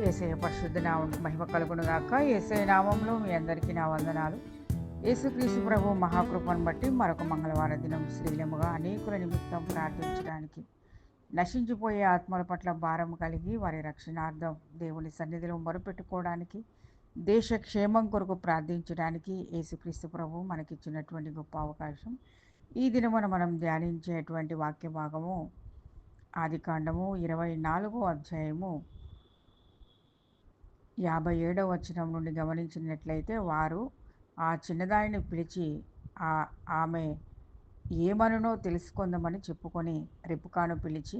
యేసయ్య పరిశుద్ధ నామమునకు మహిమ కలుగును గాక. యేసయ్య నామములో మీ అందరికీ నా వందనాలు. యేసుక్రీస్తు ప్రభు మహాకృపను బట్టి మరొక మంగళవార దినం శ్రీలముగా అనేకుల నిమిత్తం ప్రార్థించడానికి, నశించిపోయే ఆత్మల పట్ల భారం కలిగి వారి రక్షణార్థం దేవుని సన్నిధిలో మొరపెట్టుకోవడానికి, దేశ క్షేమం కొరకు ప్రార్థించడానికి యేసుక్రీస్తు ప్రభు మనకిచ్చినటువంటి గొప్ప అవకాశం. ఈ దినమున మనం ధ్యానించేటువంటి వాక్య భాగము ఆదికాండము 24వ అధ్యాయము 57వ వచనం నుండి గమనించినట్లయితే, వారు ఆ చిన్నదానిని పిలిచి ఆమె ఏమనునో తెలుసుకుందామని చెప్పుకొని రిబ్కాను పిలిచి,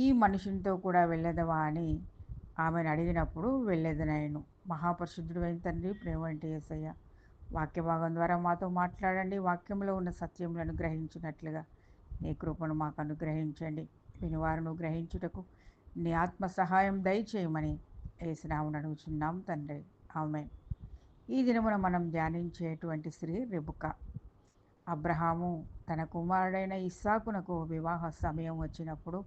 ఈ మనుషునితో కూడా వెళ్ళదవా అని ఆమెను అడిగినప్పుడు వెళ్ళేదనను. మహాపరిశుద్ధుడు అయిన తండ్రి, ప్రేమంటి యేసయ్య, వాక్య భాగం ద్వారా మాతో మాట్లాడండి. వాక్యంలో ఉన్న సత్యములను గ్రహించినట్లుగా నీ కృపను మాకు అనుగ్రహించండి. వినివారును గ్రహించుటకు నీ ఆత్మ సహాయం దయచేయమని యేసునామమున అడుగుచున్నాం తండ్రి, ఆమేన్. ఈ దినమున మనం ధ్యానించేటువంటి స్త్రీ రెబెకా. అబ్రహాము తన కుమారుడైన ఇస్సాకునకు వివాహ సమయం వచ్చినప్పుడు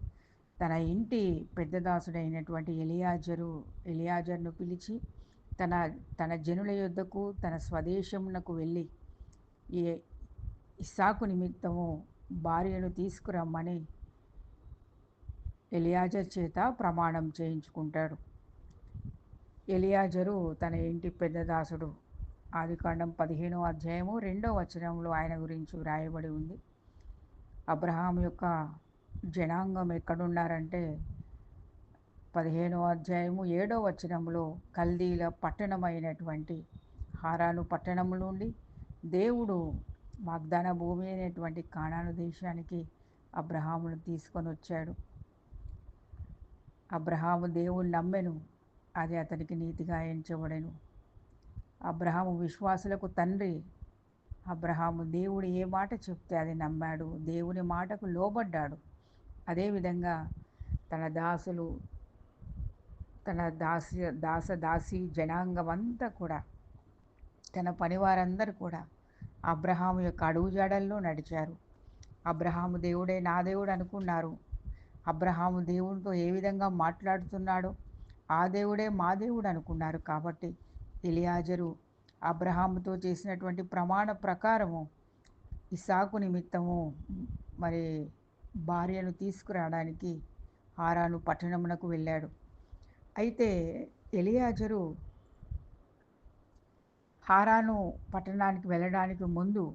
తన ఇంటి పెద్ద దాసుడైనటువంటి ఎలియాజరును పిలిచి తన జనుల యొద్దకు తన స్వదేశమునకు వెళ్ళి ఇస్సాకు నిమిత్తము భార్యను తీసుకురమ్మని ఎలియాజరు చేత ప్రమాణం చేయించుకుంటాడు. ఎలియాజరు తన ఇంటి పెద్ద దాసుడు. ఆదికాండం 15వ అధ్యాయము 2వ వచనంలో ఆయన గురించి వ్రాయబడి ఉంది. అబ్రహాం యొక్క జనాంగం ఎక్కడున్నారంటే 15వ అధ్యాయము 7వ వచనంలో కల్దీల పట్టణమైనటువంటి హారాను పట్టణం నుండి దేవుడు వాగ్దాన భూమి అయినటువంటి కానాను దేశానికి అబ్రహామును తీసుకొని వచ్చాడు. అబ్రహాము దేవుని నమ్మెను, అది అతనికి నీతిగా ఎంచబడెను. అబ్రహాము విశ్వాసులకు తండ్రి. అబ్రహాము దేవుడు ఏ మాట చెప్తే అది నమ్మాడు, దేవుని మాటకు లోబడ్డాడు. అదేవిధంగా తన దాసులు, తన దాసీ జనాంగం అంతా కూడా, తన పనివారందరూ కూడా అబ్రహాము యొక్క అడుగుజాడల్లో నడిచారు. అబ్రహాము దేవుడే నా దేవుడు అనుకున్నారు. అబ్రహాము దేవునితో ఏ విధంగా మాట్లాడుతున్నాడో ఆ దేవుడే మా దేవుడు అనుకున్నారు. కాబట్టి ఎలియాజరు అబ్రహాముతో చేసినటువంటి ప్రమాణ ప్రకారము ఇస్సాకు నిమిత్తము మరి భార్యను తీసుకురావడానికి హారాను పట్టణమునకు వెళ్ళాడు. అయితే ఎలియాజరు హారాను పట్టణానికి వెళ్ళడానికి ముందు,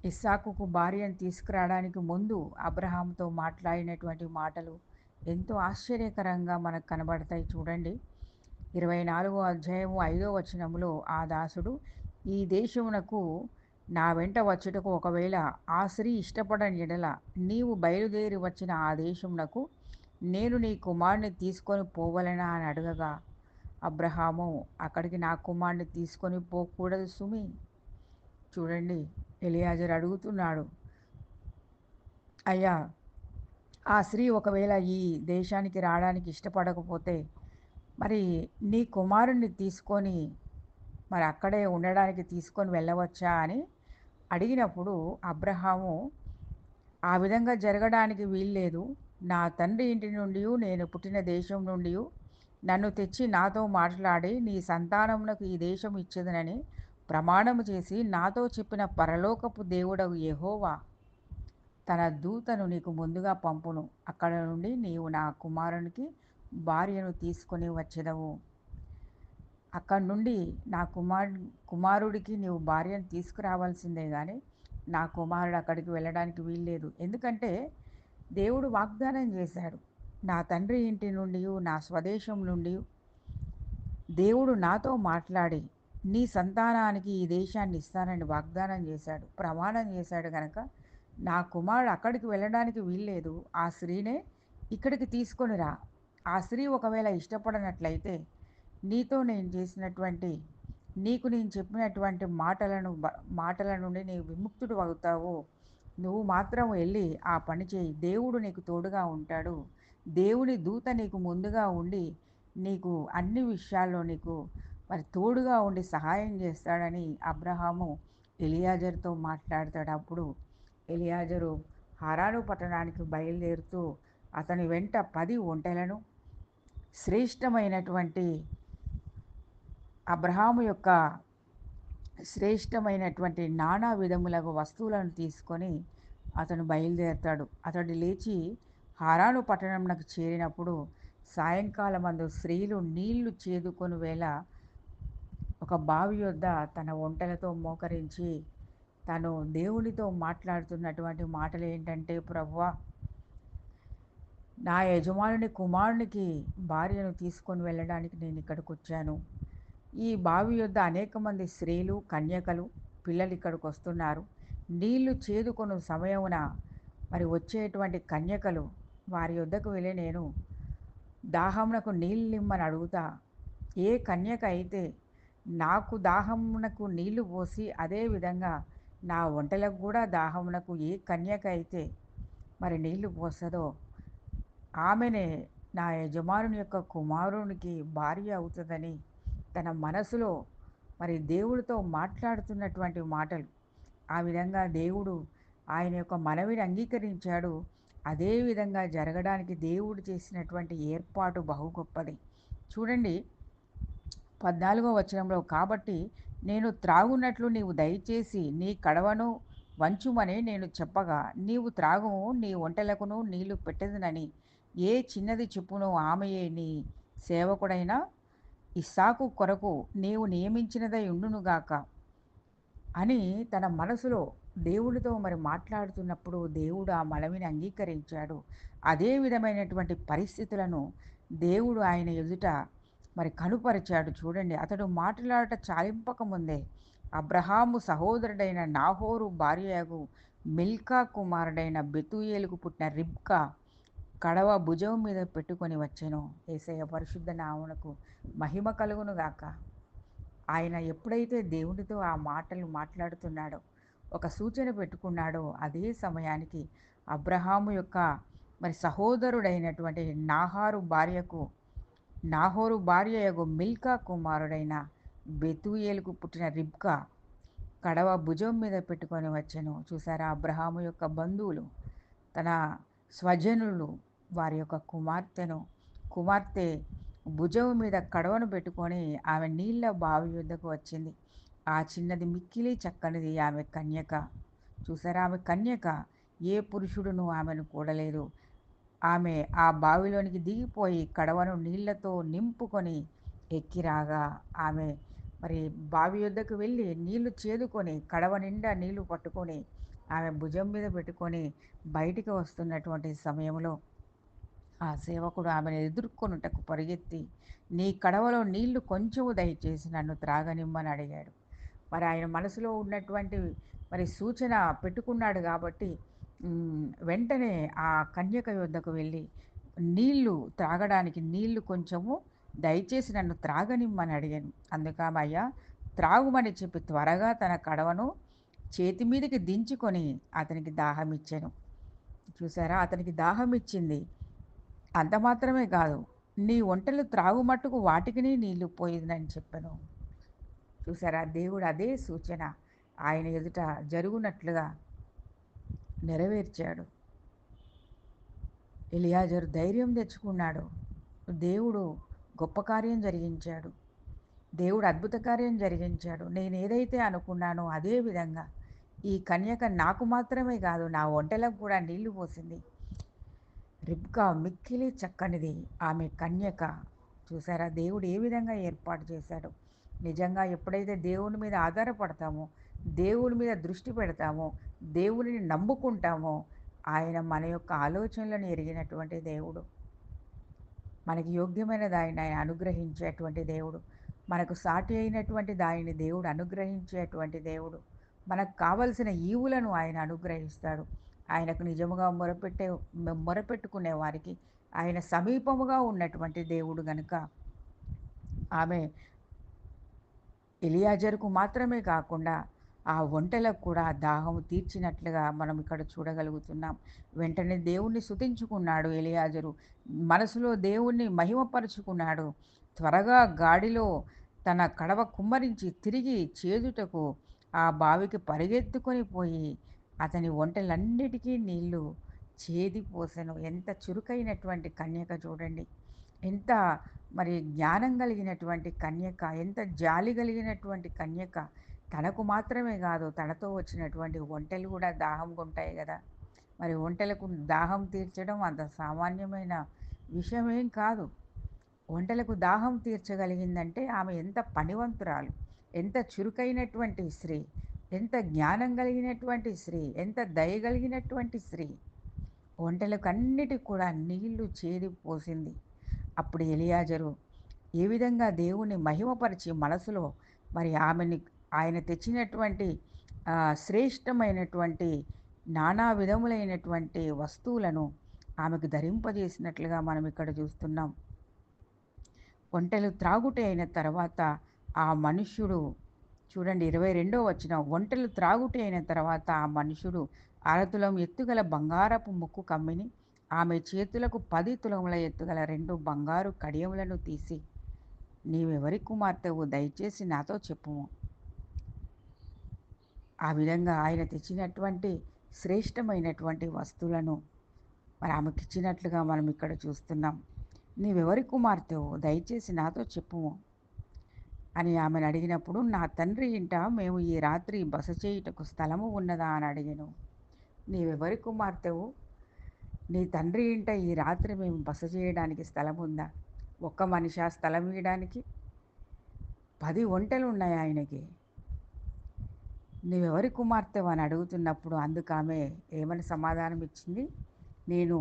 ఇస్సాకుకు భార్యను తీసుకురావడానికి ముందు అబ్రహాముతో మాట్లాడినటువంటి మాటలు ఎంతో ఆశ్చర్యకరంగా మనకు కనబడతాయి. చూడండి, 24వ అధ్యాయము 5వ వచనములో, ఆ దాసుడు, ఈ దేశమునకు నా వెంట వచ్చుటకు ఒకవేళ ఆ స్త్రీ ఇష్టపడని ఎడల నీవు బయలుదేరి వచ్చిన ఆ దేశమునకు నేను నీ కుమారుని తీసుకొని పోవలెనా అని అడగగా, అబ్రహాము అక్కడికి నా కుమారుని తీసుకొని పోకూడదు సుమి. చూడండి, ఎలియాజరు అడుగుతున్నాడు, అయ్యా, ఆ స్త్రీ ఒకవేళ ఈ దేశానికి రావడానికి ఇష్టపడకపోతే మరి నీ కుమారుణ్ణి తీసుకొని మరి అక్కడే ఉండడానికి తీసుకొని వెళ్ళవచ్చా అని అడిగినప్పుడు, అబ్రహాము ఆ విధంగా జరగడానికి వీల్లేదు, నా తండ్రి ఇంటి నుండి, నేను పుట్టిన దేశం నుండి నన్ను తెచ్చి నాతో మాట్లాడి నీ సంతానమునకు ఈ దేశం ఇచ్చేదనని ప్రమాణము చేసి నాతో చెప్పిన పరలోకపు దేవుడగు యెహోవా తన దూతను నీకు ముందుగా పంపును. అక్కడ నుండి నీవు నా కుమారునికి భార్యను తీసుకొని వచ్చేదవు. అక్కడి నుండి నా కుమారుడికి నీవు భార్యను తీసుకురావాల్సిందే, కానీ నా కుమారుడు అక్కడికి వెళ్ళడానికి వీల్లేదు. ఎందుకంటే దేవుడు వాగ్దానం చేశాడు, నా తండ్రి ఇంటి నుండి, నా స్వదేశం నుండి దేవుడు నాతో మాట్లాడి నీ సంతానానికి ఈ దేశాన్ని ఇస్తానని వాగ్దానం చేశాడు, ప్రమాణం చేశాడు. కనుక నా కుమారుడు అక్కడికి వెళ్ళడానికి వీల్లేదు, ఆ స్త్రీనే ఇక్కడికి తీసుకొని రా. ఆ స్త్రీ ఒకవేళ ఇష్టపడినట్లయితే నీతో నేను చేసినటువంటి, నీకు నేను చెప్పినటువంటి మాటల నుండి నీవు విముక్తుడు అవుతావు. నువ్వు మాత్రం వెళ్ళి ఆ పని చేయి, దేవుడు నీకు తోడుగా ఉంటాడు, దేవుని దూత నీకు ముందుగా ఉండి నీకు అన్ని విషయాల్లో నీకు మరి తోడుగా ఉండి సహాయం చేస్తాడని అబ్రహాము ఎలియాజరుతో మాట్లాడతాడు. అప్పుడు ఎలియాజరు హారాను పట్టణానికి బయలుదేరుతూ అతని వెంట 10 ఒంటెలను శ్రేష్టమైనటువంటి అబ్రహాము యొక్క శ్రేష్టమైనటువంటి నానా విధములకు వస్తువులను తీసుకొని అతను బయలుదేరతాడు. అతడు లేచి హారాను పట్టణంనకు చేరినప్పుడు సాయంకాలమందు స్త్రీలు నీళ్లు చేదుకొని వేళ ఒక బావి యొద్ద తన ఒంటెలతో మోకరించి తను దేవునితో మాట్లాడుతున్నటువంటి మాటలు ఏంటంటే, ప్రభువా, నా యజమానుని కుమారునికి భార్యను తీసుకొని వెళ్ళడానికి నేను ఇక్కడికి వచ్చాను. ఈ బావి యొద్ద అనేక మంది స్త్రీలు, కన్యకలు, పిల్లలు ఇక్కడికి వస్తున్నారు. నీళ్లు చేదుకొను సమయమున మరి వచ్చేటువంటి కన్యకలు వారి యొద్దకు వెళ్ళి నేను దాహమునకు నీళ్ళు నిమ్మని అడుగుతా. ఏ కన్యక అయితే నాకు దాహమునకు నీళ్లు పోసి అదేవిధంగా నా ఒంటెలకు కూడా దాహమునకు ఏ కన్యక అయితే మరి నీళ్లు పోస్తుందో ఆమెనే నా యజమానుని యొక్క కుమారునికి భార్య అవుతుందని తన మనసులో మరి దేవుడితో మాట్లాడుతున్నటువంటి మాటలు. ఆ విధంగా దేవుడు ఆయన యొక్క మనవిని అంగీకరించాడు. అదేవిధంగా జరగడానికి దేవుడు చేసినటువంటి ఏర్పాటు బహు గొప్పది. చూడండి 14వ వచనంలో, కాబట్టి నేను త్రాగునట్లు నీవు దయచేసి నీ కడవను వంచుమని నేను చెప్పగా నీవు త్రాగుము, నీ ఒంటెలకును నీళ్లు పెట్టదునని ఏ చిన్నది చెప్పునో ఆమెయే నీ సేవకుడైన ఇస్సాకు కొరకు నీవు నియమించినదై ఉండునుగాక అని తన మనసులో దేవుడితో మరి మాట్లాడుతున్నప్పుడు దేవుడు ఆ మనవిని అంగీకరించాడు. అదే విధమైనటువంటి పరిస్థితులను దేవుడు ఆయన ఎదుట మరి కనుపరిచాడు. చూడండి, అతడు మాట్లాడట చాలింపకముందే అబ్రహాము సహోదరుడైన నాహోరు భార్యయగు మిల్కా కుమారుడైన బెతూయేలుకు పుట్టిన రిబ్కా కడవ భుజం మీద పెట్టుకొని వచ్చెను. యేసయ్య పరిశుద్ధ నామమునకు మహిమ కలుగును గాక. ఆయన ఎప్పుడైతే దేవునితో ఆ మాటలు మాట్లాడుతున్నాడో, ఒక సూచన పెట్టుకున్నాడో, అదే సమయానికి అబ్రహాము యొక్క మరి సహోదరుడైనటువంటి నాహోరు భార్యయగు మిల్కా కుమారుడైన బెతూయేలుకు పుట్టిన రిబ్కా కడవ భుజం మీద పెట్టుకొని వచ్చెను. చూసారా, అబ్రహాము యొక్క బంధువులు, తన స్వజనులు వారి యొక్క కుమార్తె భుజం మీద కడవను పెట్టుకొని ఆమె నీళ్ళ బావి వద్దకు వచ్చింది. ఆ చిన్నది మిక్కిలి చక్కనిది, ఆమె కన్యక. చూసారా, ఆమె కన్యక. ఏ పురుషుడును ఆమెను కూడలేదు. ఆమె ఆ బావిలోనికి దిగిపోయి కడవను నీళ్లతో నింపుకొని ఎక్కిరాగా ఆమె మరి బావి వద్దకు వెళ్ళి నీళ్లు చేదుకొని కడవ నిండా నీళ్లు పట్టుకొని ఆమె భుజం మీద పెట్టుకొని బయటికి వస్తున్నటువంటి సమయంలో ఆ సేవకుడు ఆమెను ఎదుర్కొనుటకు పరిగెత్తి, నీ కడవలో నీళ్లు కొంచెము దయచేసి నన్ను త్రాగనిమ్మని అడిగాడు. మరి ఆయన మనసులో ఉన్నటువంటి మరి సూచన పెట్టుకున్నాడు కాబట్టి వెంటనే ఆ కన్యక యొద్దకు వెళ్ళి త్రాగడానికి నీళ్లు కొంచెము దయచేసి నన్ను త్రాగనిమ్మని అడిగాను. అందుకామె అయ్యా త్రాగుమని చెప్పి త్వరగా తన కడవను చేతి మీదకి దించుకొని అతనికి దాహం ఇచ్చాను. చూసారా, అతనికి దాహం ఇచ్చింది. అంత మాత్రమే కాదు, నీ ఒంటెలు త్రాగుమట్టుకు వాటికిని నీళ్లు పోయిందని చెప్పాను. చూసారా, దేవుడు అదే సూచన ఆయన ఎదుట జరుగునట్లుగా నెరవేర్చాడు. ఎలియాజరు ధైర్యం తెచ్చుకున్నాడు. దేవుడు గొప్ప కార్యం జరిగించాడు. దేవుడు అద్భుత కార్యం జరిగించాడు. నేను ఏదైతే అనుకున్నానో అదే విధంగా ఈ కన్యక నాకు మాత్రమే కాదు, నా ఒంటెలకు కూడా నీళ్లు పోసింది. రిబ్కా మిక్కిలి చక్కనిది, ఆమె కన్యక. చూసారా, దేవుడు ఏ విధంగా ఏర్పాటు చేశాడు. నిజంగా ఎప్పుడైతే దేవుని మీద ఆధారపడతామో, దేవుని మీద దృష్టి పెడతామో, దేవునిని నమ్ముకుంటామో, ఆయన మన యొక్క ఆలోచనలను ఎరిగినటువంటి దేవుడు. మనకి యోగ్యమైన దానిని ఆయన అనుగ్రహించేటువంటి దేవుడు. మనకు సాటి అయినటువంటి దానిని దేవుడు అనుగ్రహించేటువంటి దేవుడు. మనకు కావలసిన ఈవులను ఆయన అనుగ్రహిస్తాడు. ఆయనకు నిజముగా మొరపెట్టుకునే వారికి ఆయన సమీపముగా ఉన్నటువంటి దేవుడు గనుక ఆమె ఎలియాజరుకు మాత్రమే కాకుండా ఆ ఒంటెలకు కూడా దాహం తీర్చినట్లుగా మనం ఇక్కడ చూడగలుగుతున్నాం. వెంటనే దేవుణ్ణి స్తుతించుకున్నాడు ఎలియాజరు. మనసులో దేవుణ్ణి మహిమపరుచుకున్నాడు. త్వరగా గాడిలో తన కడవ కుమ్మరించి తిరిగి చేదుటకు ఆ బావికి పరిగెత్తుకొని పోయి అతని ఒంటెలన్నిటికీ నీళ్లు చేదిపోసెను. ఎంత చురుకైనటువంటి కన్యక చూడండి. ఎంత మరి జ్ఞానం కలిగినటువంటి కన్యక, ఎంత జాలి కలిగినటువంటి కన్యక. తనకు మాత్రమే కాదు, తనతో వచ్చినటువంటి ఒంటెలు కూడా దాహంగా ఉంటాయి కదా! మరి ఒంటెలకు దాహం తీర్చడం అంత సామాన్యమైన విషయమేం కాదు. ఒంటెలకు దాహం తీర్చగలిగిందంటే ఆమె ఎంత పనివంతురాలు, ఎంత చురుకైనటువంటి స్త్రీ, ఎంత జ్ఞానం కలిగినటువంటి స్త్రీ, ఎంత దయ కలిగినటువంటి స్త్రీ. ఒంటెలకన్నిటికి కూడా నీళ్లు చేది పోసింది. అప్పుడు ఎలియాజరు ఏ విధంగా దేవుని మహిమపరిచి మనసులో మరి ఆమెని, ఆయన తెచ్చినటువంటి శ్రేష్టమైనటువంటి నానా విధములైనటువంటి వస్తువులను ఆమెకు ధరింపజేసినట్లుగా మనం ఇక్కడ చూస్తున్నాం. ఒంటెలు త్రాగుట అయిన తర్వాత ఆ మనుష్యుడు, చూడండి 22వ వచనం, ఒంటెలు త్రాగుట అయిన తర్వాత ఆ మనుషుడు అరతులం ఎత్తుగల బంగారపు ముక్కు కమ్మిని ఆమె చేతులకు 10 తులముల ఎత్తుగల 2 బంగారు కడియములను తీసి, నీవెవరి కుమార్తెవు, దయచేసి నాతో చెప్పుము. ఆ విధంగా ఆయన తెచ్చినటువంటి శ్రేష్టమైనటువంటి వస్తువులను మరి ఆమెకిచ్చినట్లుగా మనం ఇక్కడ చూస్తున్నాం. నీవెవరి కుమార్తెవు, దయచేసి నాతో చెప్పుము అని ఆమెను అడిగినప్పుడు, నా తండ్రి ఇంట మేము ఈ రాత్రి బస చేయుటకు స్థలము ఉన్నదా అని అడిగాను. నీవెవరి కుమార్తెవు, నీ తండ్రి ఇంట ఈ రాత్రి మేము బస చేయడానికి స్థలం ఉందా? ఒక్క మనిషి ఆ స్థలం ఇవ్వడానికి? 10 ఒంటెలు ఉన్నాయి ఆయనకి. నీవెవరి కుమార్తెవు అని అడుగుతున్నప్పుడు అందుకు ఆమె ఏమని సమాధానం ఇచ్చింది? నేను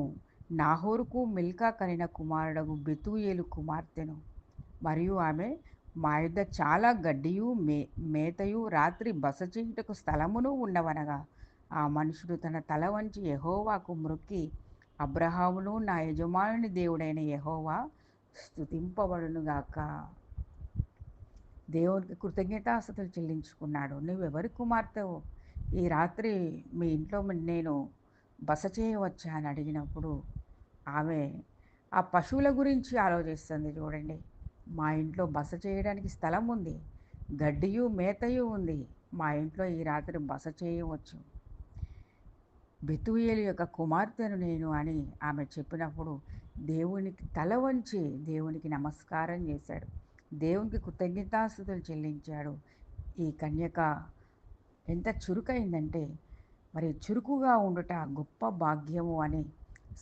నాహోరుకు మిల్కా కనిన కుమారుడగు బెతూయేలు కుమార్తెను. మరియు ఆమె, మా యొద్ద చాలా గడ్డియు మేతయు రాత్రి బస చేయుటకు స్థలమును ఉన్నవనగా, ఆ మనుషుడు తన తల వంచి యెహోవాకు మ్రొక్కి, అబ్రహామును నా యజమానుని దేవుడైన యెహోవా స్తుతింపబడునుగాక. దేవునికి కృతజ్ఞతాస్తుతులు చెల్లించుకున్నాడు. నువ్వెవరి కుమార్తెవు, ఈ రాత్రి మీ ఇంట్లో నేను బస చేయవచ్చా అని అడిగినప్పుడు ఆమె ఆ పశువుల గురించి ఆలోచిస్తుంది. చూడండి, మా ఇంట్లో బస చేయడానికి స్థలం ఉంది, గడ్డియు మేతయు ఉంది, మా ఇంట్లో ఈ రాత్రి బస చేయవచ్చు, బెతూయేలు యొక్క కుమార్తెను నేను అని ఆమె చెప్పినప్పుడు దేవునికి తల వంచి దేవునికి నమస్కారం చేశాడు. దేవునికి కృతజ్ఞతాస్తుతులు చెల్లించాడు. ఈ కన్యక ఎంత చురుకైందంటే, మరి చురుకుగా ఉండుట గొప్ప భాగ్యము అని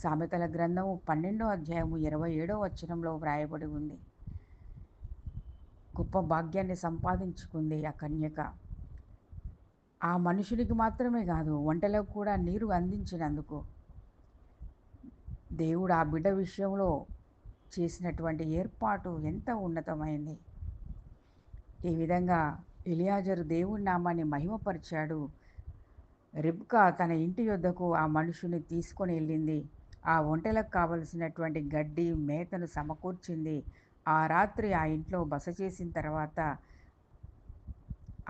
సామెతల గ్రంథము 12వ అధ్యాయము 27వ వచనంలో వ్రాయబడి ఉంది. గొప్ప భాగ్యాన్ని సంపాదించుకుంది ఆ కన్యక. ఆ మనుషునికి మాత్రమే కాదు, ఒంటెలకు కూడా నీరు అందించినందుకు దేవుడు ఆ బిడ్డ విషయంలో చేసినటువంటి ఏర్పాటు ఎంత ఉన్నతమైంది. ఈ విధంగా ఎలియాజరు దేవుని నామాన్ని మహిమపరిచాడు. రిబ్కా తన ఇంటి యొద్దకు ఆ మనుషుని తీసుకొని వెళ్ళింది. ఆ ఒంటెలకు కావలసినటువంటి గడ్డి మేతను సమకూర్చింది. ఆ రాత్రి ఆ ఇంట్లో బస చేసిన తర్వాత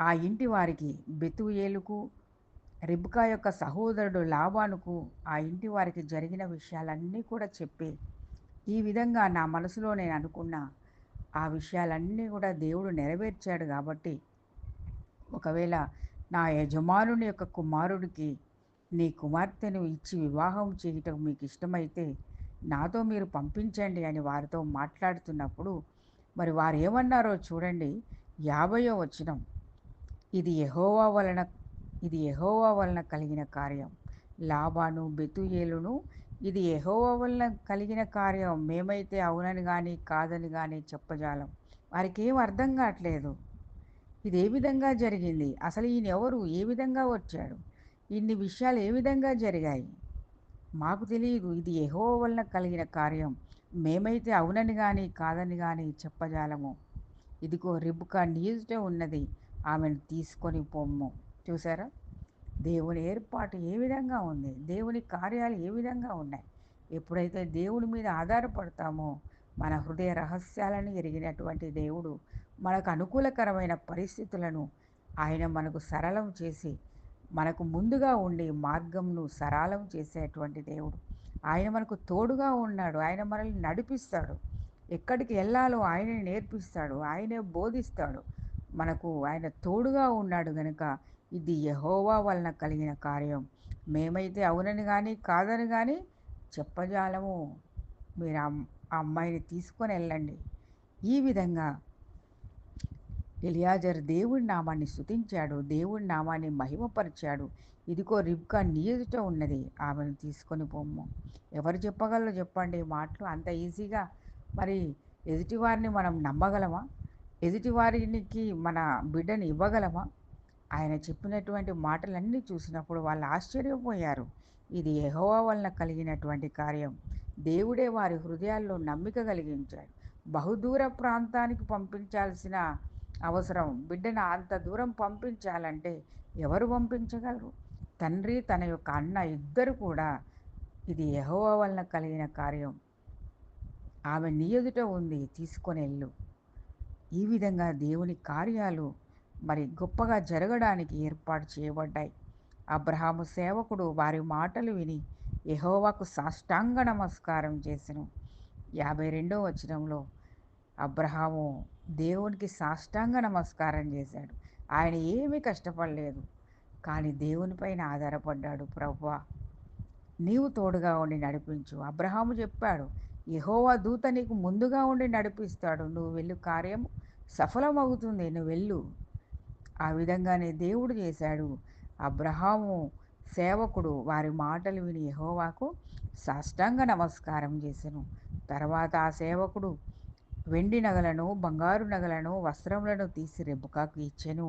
ఆ ఇంటి వారికి, బెతూయేలుకు, రిబ్కా యొక్క సహోదరుడు లాబానుకు, ఆ ఇంటి వారికి జరిగిన విషయాలన్నీ కూడా చెప్పి, ఈ విధంగా నా మనసులో నేను అనుకున్న ఆ విషయాలన్నీ కూడా దేవుడు నెరవేర్చాడు కాబట్టి, ఒకవేళ నా యజమానుని యొక్క కుమారుడికి నీ కుమార్తెను ఇచ్చి వివాహం చేయటం మీకు ఇష్టమైతే నాతో మీరు పంపించండి అని వారితో మాట్లాడుతున్నప్పుడు, మరి వారు ఏమన్నారో చూడండి. 50వ వచనం, ఇది యెహోవా వలన ఇది యెహోవా వలన కలిగిన కార్యం. లాబాను బెతూయేలును, ఇది యెహోవా వలన కలిగిన కార్యం, మేమైతే అవునని కానీ కాదని కానీ చెప్పజాలం. వారికి ఏం అర్థం కావట్లేదు. ఇది ఏ విధంగా జరిగింది, అసలు ఈయన ఎవరు, ఏ విధంగా వచ్చాడు, ఇన్ని విషయాలు ఏ విధంగా జరిగాయి, మాకు తెలియదు. ఇది యెహోవా వలన కలిగిన కార్యం, మేమైతే అవునని కానీ కాదని కానీ చెప్పజాలము. ఇదిగో రిబ్కా నీ ఎదుట ఉన్నది, ఆమెను తీసుకొని పొమ్ము. చూసారా, దేవుని ఏర్పాటు ఏ విధంగా ఉంది, దేవుని కార్యాలు ఏ విధంగా ఉన్నాయి. ఎప్పుడైతే దేవుని మీద ఆధారపడతామో, మన హృదయ రహస్యాలను ఎరిగినటువంటి దేవుడు మనకు అనుకూలకరమైన పరిస్థితులను ఆయన మనకు సరళం చేసి, మనకు ముందుగా ఉండి మార్గంను సరళం చేసేటువంటి దేవుడు. ఆయన మనకు తోడుగా ఉన్నాడు. ఆయన మనల్ని నడిపిస్తాడు. ఎక్కడికి వెళ్ళాలో ఆయనే నేర్పిస్తాడు, ఆయనే బోధిస్తాడు. మనకు ఆయన తోడుగా ఉన్నాడు గనుక ఇది యెహోవా వలన కలిగిన కార్యం, మేమైతే అవునని కానీ కాదని కానీ చెప్పజాలము. మీరు ఆ అమ్మాయిని తీసుకొని వెళ్ళండి. ఈ విధంగా ఎలియాజరు దేవుడి నామాన్ని స్తుతించాడు. దేవుడి నామాన్ని మహిమపరిచాడు. ఇదిగో రిబ్కా నీ ఎదుట ఉన్నది. ఆమెను తీసుకొని పొమ్ము. ఎవరు చెప్పగలరో చెప్పండి ఈ మాటలు? అంత ఈజీగా మరి ఎదుటివారిని మనం నమ్మగలమా? ఎదుటివారికి మన బిడ్డని ఇవ్వగలమా? ఆయన చెప్పినటువంటి మాటలన్నీ చూసినప్పుడు వాళ్ళు ఆశ్చర్యపోయారు. ఇది యెహోవా వలన కలిగినటువంటి కార్యం. దేవుడే వారి హృదయాల్లో నమ్మిక కలిగించాడు. బహుదూర ప్రాంతానికి పంపించాల్సిన అవసరం, బిడ్డను అంత దూరం పంపించాలంటే ఎవరు పంపించగలరు? తండ్రి, తన యొక్క అన్న ఇద్దరు కూడా ఇది యెహోవా వలన కలిగిన కార్యం. ఆమె నీ ఎదుట ఉంది, తీసుకొనెళ్ళు. ఈ విధంగా దేవుని కార్యాలు మరి గొప్పగా జరగడానికి ఏర్పాటు చేయబడ్డాయి. అబ్రహాము సేవకుడు వారి మాటలు విని యెహోవాకు సాష్టాంగ నమస్కారం చేసెను. 52వ వచనంలో అబ్రహాము దేవునికి సాష్టాంగ నమస్కారం చేశాడు. ఆయన ఏమీ కష్టపడలేదు, కానీ దేవునిపైన ఆధారపడ్డాడు. ప్రభువా, నీవు తోడుగా ఉండి నడిపించు. అబ్రహాము చెప్పాడు, యెహోవా దూత నీకు ముందుగా ఉండి నడిపిస్తాడు. నువ్వు వెళ్ళు, కార్యం సఫలమవుతుంది, నువ్వు వెళ్ళు. ఆ విధంగానే దేవుడు చేశాడు. అబ్రహాము సేవకుడు వారి మాటలు విని యెహోవాకు సాష్టాంగ నమస్కారం చేసెను. తర్వాత ఆ సేవకుడు వెండి నగలను, బంగారు నగలను, వస్త్రములను తీసి రెబెకాకు ఇచ్చెను.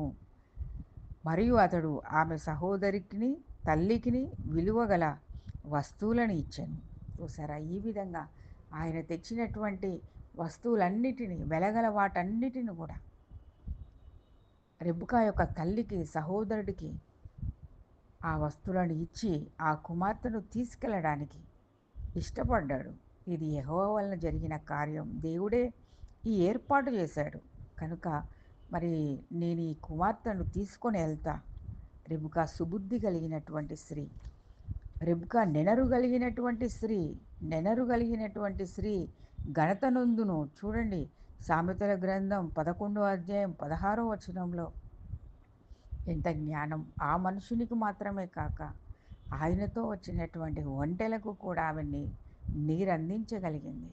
మరియు అతడు ఆమె సహోదరికి తల్లికిని విలువగల వస్తువులను ఇచ్చెను. చూసారా? ఈ విధంగా ఆయన తెచ్చినటువంటి వస్తువులన్నిటినీ, వెలగల వాటన్నిటిని కూడా రెబెకా యొక్క తల్లికి, సహోదరుడికి ఆ వస్తువులను ఇచ్చి ఆ కుమార్తెను తీసుకెళ్ళడానికి ఇష్టపడ్డాడు. ఇది యెహోవా వలన జరిగిన కార్యం. దేవుడే ఈ ఏర్పాటు చేశాడు. కనుక మరి నేను ఈ కుమార్తెను తీసుకొని వెళ్తా. రెబెకా సుబుద్ధి కలిగినటువంటి స్త్రీ, రెబెకా నెనరు కలిగినటువంటి స్త్రీ, నెనరు కలిగినటువంటి స్త్రీ ఘనత నొందును. చూడండి, సామెతల గ్రంథం 11వ అధ్యాయం 16వ వచనంలో ఎంత జ్ఞానం! ఆ మనుషునికి మాత్రమే కాక ఆయనతో వచ్చినటువంటి ఒంటెలకు కూడా ఆమె నీరు అందించగలిగింది.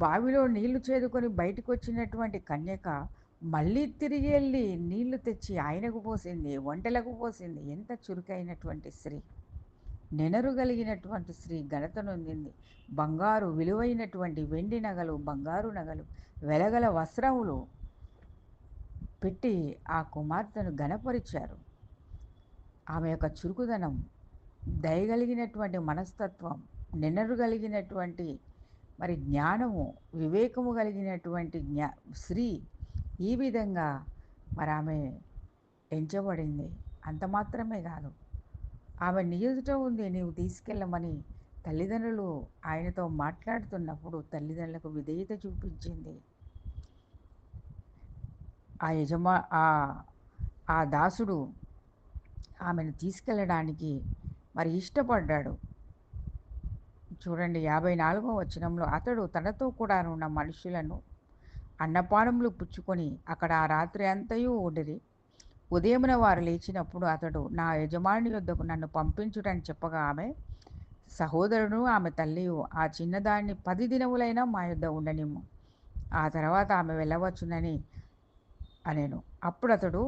బావిలో నీళ్లు చేదుకొని బయటకు వచ్చినటువంటి కన్యక మళ్ళీ తిరిగి వెళ్ళి నీళ్లు తెచ్చి ఆయనకు పోసింది, ఒంటెలకు పోసింది. ఎంత చురుకైనటువంటి స్త్రీ! నెనరు కలిగినటువంటి స్త్రీ ఘనత నొందింది. బంగారు, విలువైనటువంటి వెండి నగలు, బంగారు నగలు, వెలగల వస్త్రములు పెట్టి ఆ కుమార్తెను ఘనపరిచారు. ఆమె యొక్క చురుకుదనం, దయగలిగినటువంటి మనస్తత్వం, నెనరు కలిగినటువంటి మరి జ్ఞానము, వివేకము కలిగినటువంటి స్త్రీ, ఈ విధంగా మరి ఆమె ఎంచబడింది. అంత మాత్రమే కాదు, ఆమె నీ ఎదుట ఉంది, నీవు తీసుకెళ్ళమని తల్లిదండ్రులు ఆయనతో మాట్లాడుతున్నప్పుడు తల్లిదండ్రులకు విధేయత చూపించింది. ఆ యజమా ఆ దాసుడు ఆమెను తీసుకెళ్ళడానికి మరి ఇష్టపడ్డాడు. చూడండి, 54వ వచనంలో అతడు తనతో కూడా ఉన్న మనుషులను అన్నపానములు పుచ్చుకొని అక్కడ ఆ రాత్రి అంతయు ఉండిరి. ఉదయమున వారు లేచినప్పుడు అతడు, నా యజమాని యొద్దకు నన్ను పంపించుటని చెప్పగా ఆమె సహోదరుడు, ఆమె తల్లియు, ఆ చిన్నదాన్ని 10 దినములైనా మా యొద్ద ఉండనిమ్ము, ఆ తర్వాత ఆమె వెళ్ళవచ్చునని అనెను. అప్పుడు అతడు,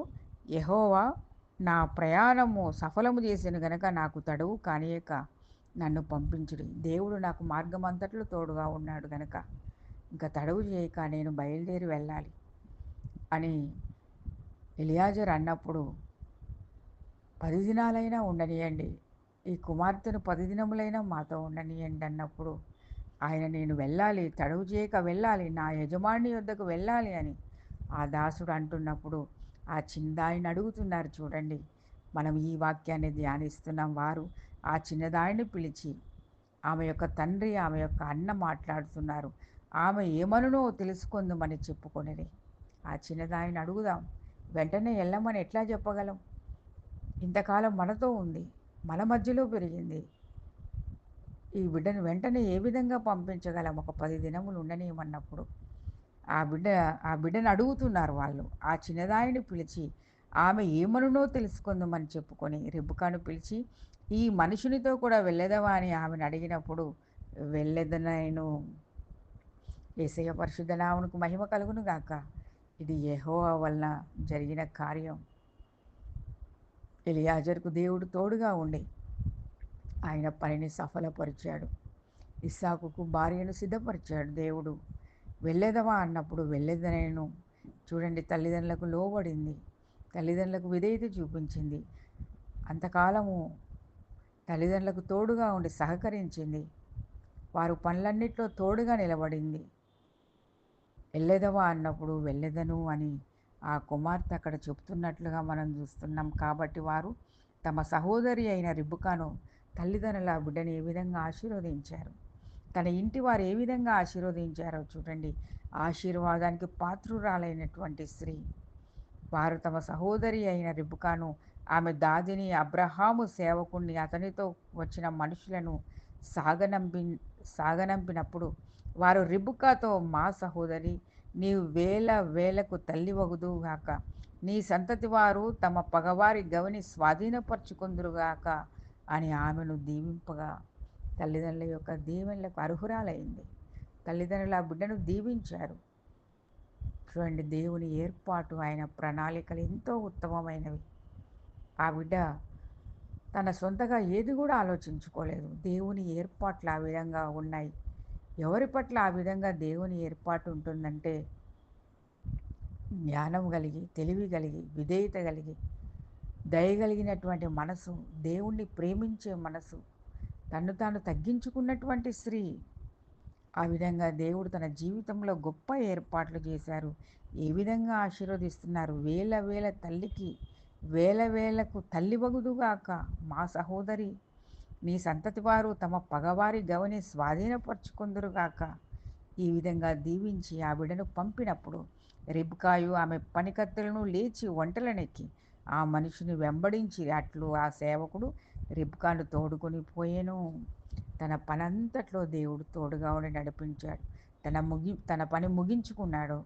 యెహోవా నా ప్రయాణము సఫలము చేసెను గనక నాకు తడువు కానియక నన్ను పంపించుడి. దేవుడు నాకు మార్గమంతట్లో తోడుగా ఉన్నాడు గనక ఇంకా తడువు చేయక నేను బయలుదేరి వెళ్ళాలి అని ఎలియాజరు అన్నప్పుడు, 10 దినాలైనా ఉండనియండి, ఈ కుమార్తెను 10 దినములైనా మాతో ఉండనియండి అన్నప్పుడు ఆయన, నేను వెళ్ళాలి, తడువు చేయక వెళ్ళాలి, నా యజమాని యొద్దకు వెళ్ళాలి అని ఆ దాసుడు అంటున్నప్పుడు ఆ చిన్నదాయిని అడుగుతున్నారు. చూడండి, మనం ఈ వాక్యాన్ని ధ్యానిస్తున్నాం. వారు ఆ చిన్నదాయిని పిలిచి ఆమె యొక్క తండ్రి, ఆమె యొక్క అన్న మాట్లాడుతున్నారు. ఆమె ఏమనునో తెలుసుకుందామని చెప్పుకొనిది. ఆ చిన్నదాయిని అడుగుదాం. వెంటనే వెళ్ళమని ఎట్లా చెప్పగలం? ఇంతకాలం మనతో ఉంది, మన మధ్యలో పెరిగింది. ఈ బిడ్డను వెంటనే ఏ విధంగా పంపించగలం? ఒక 10 దినములు ఉండనియమన్నప్పుడు ఆ బిడ్డను అడుగుతున్నారు వాళ్ళు. ఆ చిన్నదాయిని పిలిచి ఆమె ఏమనునో తెలుసుకుందామని చెప్పుకొని రెబెకాను పిలిచి, ఈ మనుషునితో కూడా వెళ్ళదవా అని ఆమెను అడిగినప్పుడు వెళ్ళెదనను. యేసయ్య పరిశుద్ధ నామమునకు మహిమ కలుగును గాక. ఇది యెహోవా వలన జరిగిన కార్యం. ఎలియాజరుకు దేవుడు తోడుగా ఉండి ఆయన పనిని సఫలపరిచాడు. ఇస్సాకుకు భార్యను సిద్ధపరిచాడు దేవుడు. వెళ్ళేదవా అన్నప్పుడు వెళ్ళేదనేను. చూడండి, తల్లిదండ్రులకు లోబడింది, తల్లిదండ్రులకు విధేయత చూపించింది, అంతకాలము తల్లిదండ్రులకు తోడుగా ఉండి సహకరించింది, వారు పనులన్నిట్లో తోడుగా నిలబడింది. వెళ్ళేదవా అన్నప్పుడు వెళ్ళేదను అని ఆ కుమార్తె అక్కడ చెప్తున్నట్లుగా మనం చూస్తున్నాం. కాబట్టి వారు తమ సహోదరి అయిన రిబ్కాను తల్లిదండ్రుల బిడ్డని ఏ విధంగా ఆశీర్వదించారు, తన ఇంటి వారు ఏ విధంగా ఆశీర్వదించారో చూడండి. ఆశీర్వాదానికి పాత్రురాలైనటువంటి స్త్రీ. వారు తమ సహోదరి అయిన రిబ్కాను, ఆమె దాదిని, అబ్రహాము సేవకుణ్ణి, అతనితో వచ్చిన మనుషులను సాగనంపి సాగనంపినప్పుడు వారు రిబ్కాతో, మా సహోదరి, నీవు వేల వేలకు తల్లివగుదుగాక, నీ సంతతి వారు తమ పగవారి గవిని స్వాధీనపరుచుకుందురుగాక అని ఆమెను దీవింపగా తల్లిదండ్రుల యొక్క దీవెనలకు అర్హురాలైంది. తల్లిదండ్రుల ఆ బిడ్డను దీవించారు. చూడండి, దేవుని ఏర్పాటు, ఆయన ప్రణాళికలు ఎంతో ఉత్తమమైనవి. ఆ బిడ్డ తన సొంతగా ఏది కూడా ఆలోచించుకోలేదు. దేవుని ఏర్పాట్లు ఆ విధంగా ఉన్నాయి. ఎవరి పట్ల ఆ విధంగా దేవుని ఏర్పాటు ఉంటుందంటే, జ్ఞానం కలిగి, తెలివి కలిగి, విధేయత కలిగి, దయగలిగినటువంటి మనసు, దేవుణ్ణి ప్రేమించే మనసు, తన్ను తాను తగ్గించుకున్నటువంటి స్త్రీ. ఆ విధంగా దేవుడు తన జీవితంలో గొప్ప ఏర్పాట్లు చేశారు. ఏ విధంగా ఆశీర్వదిస్తున్నారు. వేల వేల తల్లికి వేల వేలకు తల్లివగుదుగాక, మా సహోదరి, నీ సంతతి వారు తమ పగవారి గవని స్వాధీనపరుచుకుందురుగాక. ఈ విధంగా దీవించి ఆ బిడ్డను పంపినప్పుడు రిబ్కాయు ఆమె పనికత్తెలను లేచి ఒంటెలనెక్కి ఆ మనిషిని వెంబడించి అట్లు ఆ సేవకుడు రిబ్కాను తోడుకొని పోయెను. తన పనంతట్లో దేవుడు తోడుగా ఉండి నడిపించాడు. తన పని ముగించుకున్నాడు.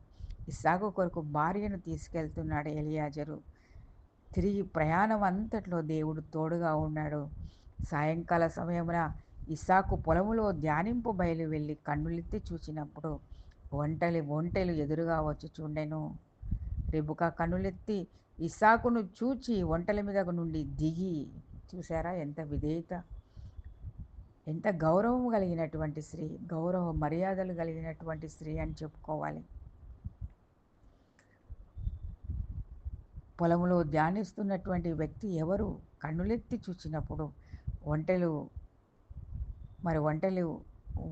ఇస్సాకు కొరకు భార్యను తీసుకెళ్తున్నాడు ఎలియాజరు. తిరిగి ప్రయాణం అంతట్లో దేవుడు తోడుగా ఉన్నాడు. సాయంకాల సమయమున ఇస్సాకు పొలములో ధ్యానింపు బయలు వెళ్ళి కన్నులెత్తి చూచినప్పుడు ఒంటెలు ఎదురుగా వచ్చి చూడెను. రిబ్కా కన్నులెత్తి ఇస్సాకును చూచి ఒంటెల మీద నుండి దిగి, చూసారా ఎంత విధేయత, ఎంత గౌరవం కలిగినటువంటి స్త్రీ, గౌరవ మర్యాదలు కలిగినటువంటి స్త్రీ అని చెప్పుకోవాలి. పొలంలో ధ్యానిస్తున్నటువంటి వ్యక్తి ఎవరు? కన్నులెత్తి చూచినప్పుడు ఒంటెలు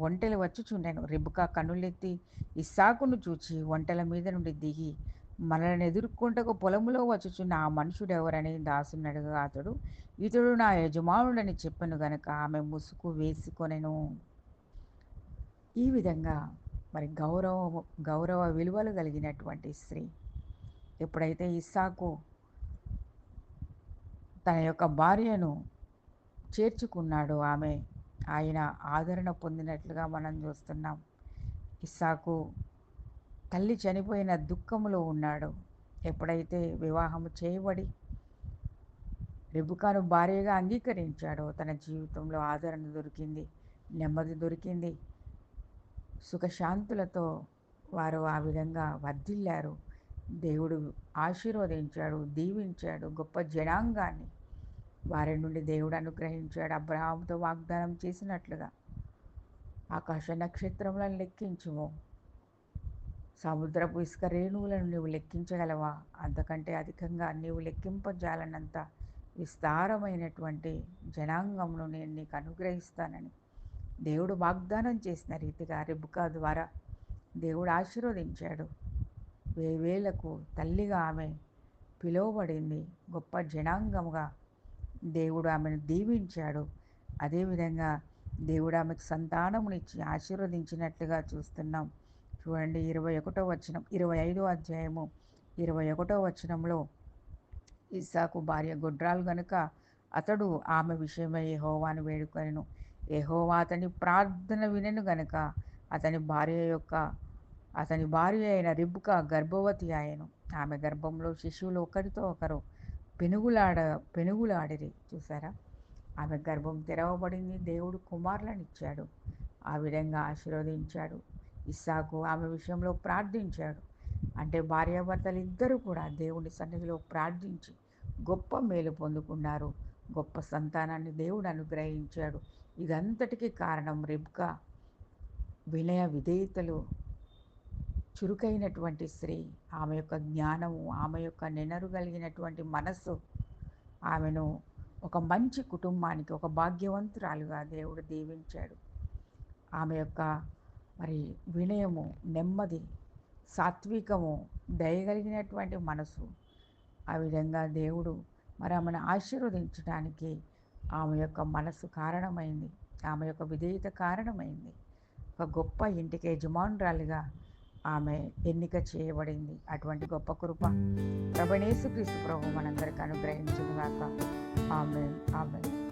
ఒంటెలు వచ్చుచుండెను. రిబ్కా కన్నులెత్తి ఇస్సాకును చూచి ఒంటెల మీద నుండి దిగి, మనల్ని ఎదుర్కొంటకు పొలములో వచ్చుచున్న ఆ మనుషుడు ఎవరని దాసుని అడగగా అతడు, ఇతడు నా యజమానుడని చెప్పెను గనుక ఆమె ముసుగు వేసుకొనెను. ఈ విధంగా మరి గౌరవ విలువలు కలిగినటువంటి స్త్రీ. ఎప్పుడైతే ఇస్సాకు తన యొక్క భార్యను చేర్చుకున్నాడో ఆయన ఆదరణ పొందినట్లుగా మనం చూస్తున్నాం. ఇస్సాకు తల్లి చనిపోయిన దుఃఖములో ఉన్నాడు. ఎప్పుడైతే వివాహము చేయబడి రిబ్కాను భార్యగా అంగీకరించాడో తన జీవితంలో ఆదరణ దొరికింది, నెమ్మది దొరికింది. సుఖశాంతులతో వారు ఆ విధంగా వర్ధిల్లారు. దేవుడు ఆశీర్వదించాడు, దీవించాడు. గొప్ప జనాంగాన్ని వారి నుండి దేవుడు అనుగ్రహించాడు. అబ్రహాముతో వాగ్దానం చేసినట్లుగా ఆకాశ నక్షత్రములను లెక్కించుము, సముద్రపు ఇసుక రేణువులను నీవు లెక్కించగలవా? అంతకంటే అధికంగా నీవు లెక్కింపజాలనంత విస్తారమైనటువంటి జనాంగమును నేను నీకు అనుగ్రహిస్తానని దేవుడు వాగ్దానం చేసిన రీతిగా రిబ్కా ద్వారా దేవుడు ఆశీర్వదించాడు. వేవేలకు తల్లిగా ఆమె పిలువబడింది. గొప్ప జనాంగముగా దేవుడు ఆమెను దీవించాడు. అదేవిధంగా దేవుడు ఆమెకు సంతానమునిచ్చి ఆశీర్వదించినట్లుగా చూస్తున్నాం. చూడండి, 21వ వచనం, 25వ అధ్యాయము 21వ వచనంలో, ఇస్సాకు భార్య గొడ్రాలు గనుక అతడు ఆమె విషయమై యెహోవాను వేడుకొనెను. యెహోవా అతని ప్రార్థన వినెను గనుక అతని భార్య అయిన రిబ్కా గర్భవతి ఆయను. ఆమె గర్భంలో శిశువులు ఒకరితో ఒకరు పెనుగులాడిరి. చూసారా, ఆమె గర్భం తెరవబడింది. దేవుడు కుమారులను ఇచ్చాడు. ఆ విధంగా ఆశీర్వదించాడు. ఇస్సాకు ఆమె విషయంలో ప్రార్థించాడు. అంటే భార్యాభర్తలు ఇద్దరూ కూడా దేవుని సన్నిధిలో ప్రార్థించి గొప్ప మేలు పొందుకున్నారు. గొప్ప సంతానాన్ని దేవుడు అనుగ్రహించాడు. ఇదంతటికీ కారణం రిబ్కా వినయ విధేయతలు, చురుకైనటువంటి స్త్రీ, ఆమె యొక్క జ్ఞానము, ఆమె యొక్క నెనరు కలిగినటువంటి మనస్సు ఆమెను ఒక మంచి కుటుంబానికి, ఒక భాగ్యవంతురాలుగా దేవుడు దీవించాడు. ఆమె యొక్క మరి వినయము, నెమ్మది, సాత్వికము, దయగలిగినటువంటి మనసు, ఆ విధంగా దేవుడు మరి ఆమెను ఆశీర్వదించడానికి ఆమె యొక్క మనసు కారణమైంది. ఆమె యొక్క విధేయత కారణమైంది. ఒక గొప్ప ఇంటికి యజమానురాలిగా ఆమె ఎన్నిక చేయబడింది. అటువంటి గొప్ప కృప ప్రభువైన యేసుక్రీస్తు ప్రభు మనందరికీ అనుగ్రహించును గాక. ఆమేన్. ఆమేన్.